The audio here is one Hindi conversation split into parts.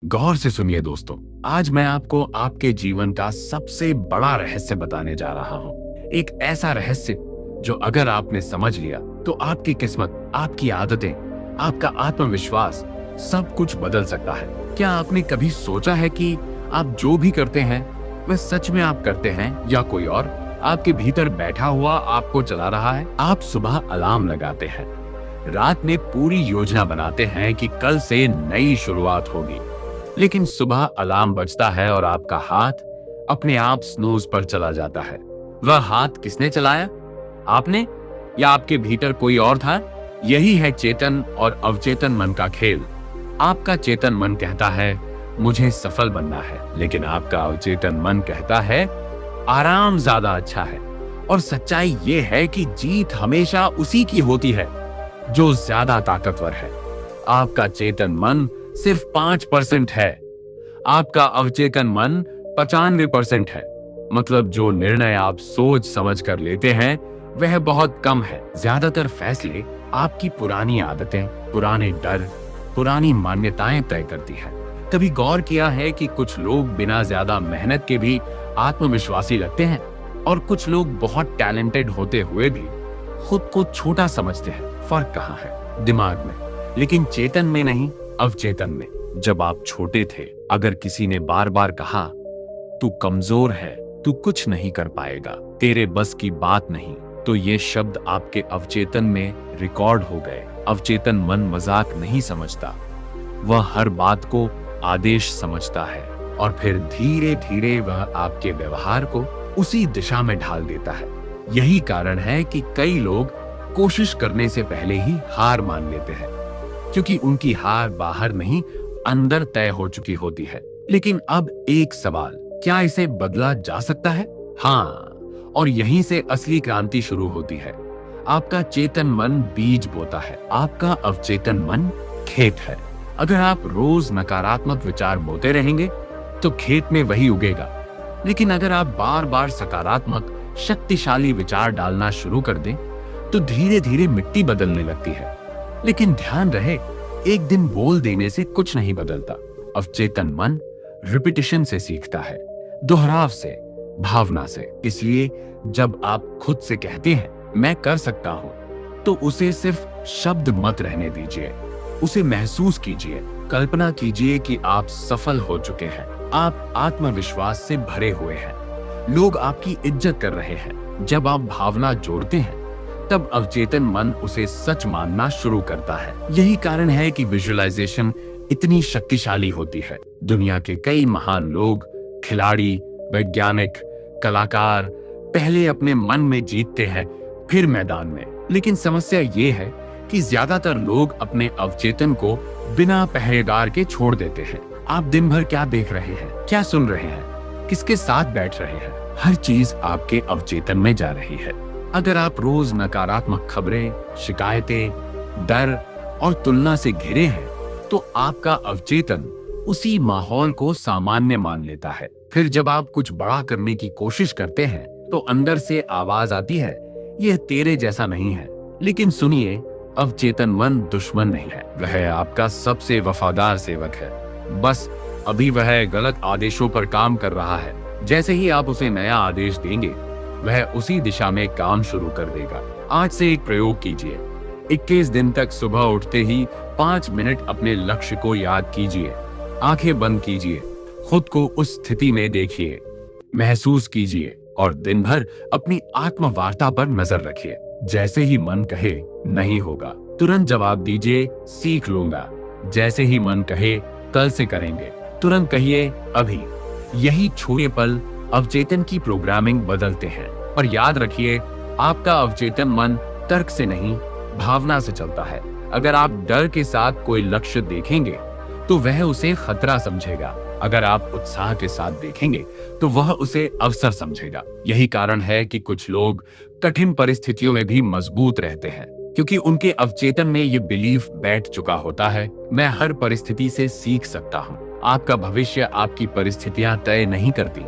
गौर से सुनिए दोस्तों, आज मैं आपको आपके जीवन का सबसे बड़ा रहस्य बताने जा रहा हूँ। एक ऐसा रहस्य जो अगर आपने समझ लिया तो आपकी किस्मत, आपकी आदतें, आपका आत्मविश्वास सब कुछ बदल सकता है। क्या आपने कभी सोचा है कि आप जो भी करते हैं वह सच में आप करते हैं या कोई और आपके भीतर बैठा हुआ आपको चला रहा है? आप सुबह अलार्म लगाते हैं, रात में पूरी योजना बनाते हैं कि कल से नई शुरुआत होगी, लेकिन सुबह अलार्म बजता है और आपका हाथ अपने आप स्नूज पर चला जाता है। वह हाथ किसने चलाया? आपने या आपके भीतर कोई और था? यही है चेतन और अवचेतन मन का खेल। आपका चेतन मन कहता है मुझे सफल बनना है, लेकिन आपका अवचेतन मन कहता है आराम ज्यादा अच्छा है। और सच्चाई यह है कि जीत हमेशा उसी की होती है जो ज्यादा ताकतवर है। आपका चेतन मन सिर्फ 5% है, आपका अवचेतन मन 95% है। मतलब जो निर्णय आप सोच समझ कर लेते हैं वह बहुत कम है। ज्यादातर फैसले आपकी पुरानी आदतें, पुराने डर, पुरानी मान्यताएं तय करती है। कभी गौर किया है कि कुछ लोग बिना ज्यादा मेहनत के भी आत्मविश्वासी लगते हैं और कुछ लोग बहुत टैलेंटेड होते हुए भी खुद को छोटा समझते हैं। फर्क कहाँ है? दिमाग में, लेकिन चेतन में नहीं, अवचेतन में। जब आप छोटे थे, अगर किसी ने बार बार कहा तू कमजोर है, तू कुछ नहीं कर पाएगा, तेरे बस की बात नहीं, तो ये शब्द आपके अवचेतन में रिकॉर्ड हो गए। अवचेतन मन मजाक नहीं समझता, वह हर बात को आदेश समझता है और फिर धीरे धीरे वह आपके व्यवहार को उसी दिशा में ढाल देता है। यही कारण है कि कई लोग कोशिश करने से पहले ही हार मान लेते हैं, क्योंकि उनकी हार बाहर नहीं, अंदर तय हो चुकी होती है। लेकिन अब एक सवाल, क्या इसे बदला जा सकता है? हाँ, और यहीं से असली क्रांति शुरू होती है। आपका चेतन मन बीज बोता है, आपका अवचेतन मन खेत है। अगर आप रोज नकारात्मक विचार बोते रहेंगे तो खेत में वही उगेगा, लेकिन अगर आप बार बार सकारात्मक शक्तिशाली विचार डालना शुरू कर दें तो धीरे धीरे मिट्टी बदलने लगती है। लेकिन ध्यान रहे, एक दिन बोल देने से कुछ नहीं बदलता। अवचेतन मन रिपीटिशन से सीखता है, दोहराव से, भावना से। इसलिए जब आप खुद से कहते हैं मैं कर सकता हूं, तो उसे सिर्फ शब्द मत रहने दीजिए, उसे महसूस कीजिए। कल्पना कीजिए कि आप सफल हो चुके हैं, आप आत्मविश्वास से भरे हुए हैं, लोग आपकी इज्जत कर रहे हैं। जब आप भावना जोड़ते हैं तब अवचेतन मन उसे सच मानना शुरू करता है। यही कारण है कि विजुअलाइजेशन इतनी शक्तिशाली होती है। दुनिया के कई महान लोग, खिलाड़ी, वैज्ञानिक, कलाकार पहले अपने मन में जीतते हैं, फिर मैदान में। लेकिन समस्या ये है कि ज्यादातर लोग अपने अवचेतन को बिना पहरेदार के छोड़ देते हैं। आप दिन भर क्या देख रहे हैं, क्या सुन रहे हैं, किसके साथ बैठ रहे हैं, हर चीज आपके अवचेतन में जा रही है। अगर आप रोज नकारात्मक खबरें, शिकायतें, डर और तुलना से घिरे हैं, तो आपका अवचेतन उसी माहौल को सामान्य मान लेता है। फिर जब आप कुछ बड़ा करने की कोशिश करते हैं तो अंदर से आवाज आती है, यह तेरे जैसा नहीं है। लेकिन सुनिए, अवचेतन मन दुश्मन नहीं है, वह आपका सबसे वफादार सेवक है। बस अभी वह गलत आदेशों पर काम कर रहा है। जैसे ही आप उसे नया आदेश देंगे, वह उसी दिशा में काम शुरू कर देगा। आज से एक प्रयोग कीजिए। 21 दिन तक सुबह उठते ही 5 मिनट अपने लक्ष्य को याद कीजिए। आंखें बंद कीजिए, खुद को उस स्थिति में देखिए, महसूस कीजिए और दिन भर अपनी आत्मवार्ता पर नजर रखिए। जैसे ही मन कहे नहीं होगा, तुरंत जवाब दीजिए सीख लूंगा। जैसे ही मन कहे कल से करेंगे, तुरंत कहिए अभी। यही छोटे पल अवचेतन की प्रोग्रामिंग बदलते हैं। और याद रखिए, आपका अवचेतन मन तर्क से नहीं, भावना से चलता है। अगर आप डर के साथ कोई लक्ष्य देखेंगे तो वह उसे खतरा समझेगा। अगर आप उत्साह के साथ देखेंगे तो वह उसे अवसर समझेगा। यही कारण है कि कुछ लोग कठिन परिस्थितियों में भी मजबूत रहते हैं, क्योंकि उनके अवचेतन में ये बिलीफ बैठ चुका होता है, मैं हर परिस्थिति से सीख सकता हूँ। आपका भविष्य आपकी परिस्थितियां तय नहीं करती,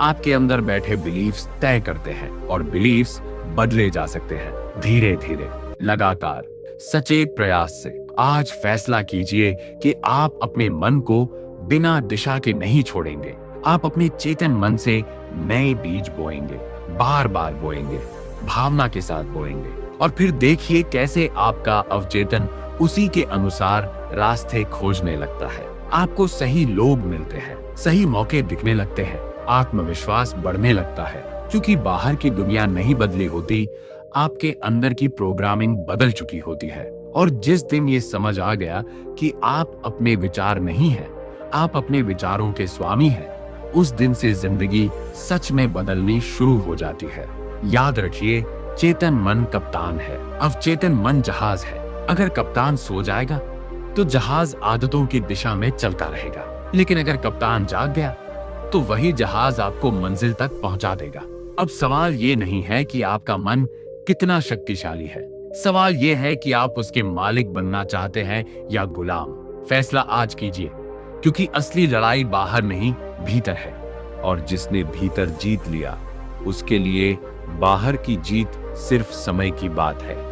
आपके अंदर बैठे बिलीफ्स तय करते हैं। और बिलीफ्स बदले जा सकते हैं धीरे धीरे, लगातार, सचेत प्रयास से। आज फैसला कीजिए कि आप अपने मन को बिना दिशा के नहीं छोड़ेंगे। आप अपने चेतन मन से नए बीज बोएंगे, बार बार बोएंगे, भावना के साथ बोएंगे, और फिर देखिए कैसे आपका अवचेतन उसी के अनुसार रास्ते खोजने लगता है। आपको सही लोग मिलते हैं, सही मौके दिखने लगते हैं, आत्मविश्वास बढ़ने लगता है। क्योंकि बाहर की दुनिया नहीं बदली होती, आपके अंदर की प्रोग्रामिंग बदल चुकी होती है। और जिस दिन ये समझ आ गया कि आप अपने विचार नहीं हैं, आप अपने विचारों के स्वामी हैं, उस दिन से जिंदगी सच में बदलनी शुरू हो जाती है। याद रखिए, चेतन मन कप्तान है, अवचेतन मन जहाज है। अगर कप्तान सो जाएगा तो जहाज आदतों की दिशा में चलता रहेगा, लेकिन अगर कप्तान जाग गया तो वही जहाज आपको मंजिल तक पहुंचा देगा। अब सवाल ये नहीं है कि आपका मन कितना शक्तिशाली है, सवाल ये है कि आप उसके मालिक बनना चाहते हैं या गुलाम। फैसला आज कीजिए, क्योंकि असली लड़ाई बाहर नहीं, भीतर है। और जिसने भीतर जीत लिया, उसके लिए बाहर की जीत सिर्फ समय की बात है।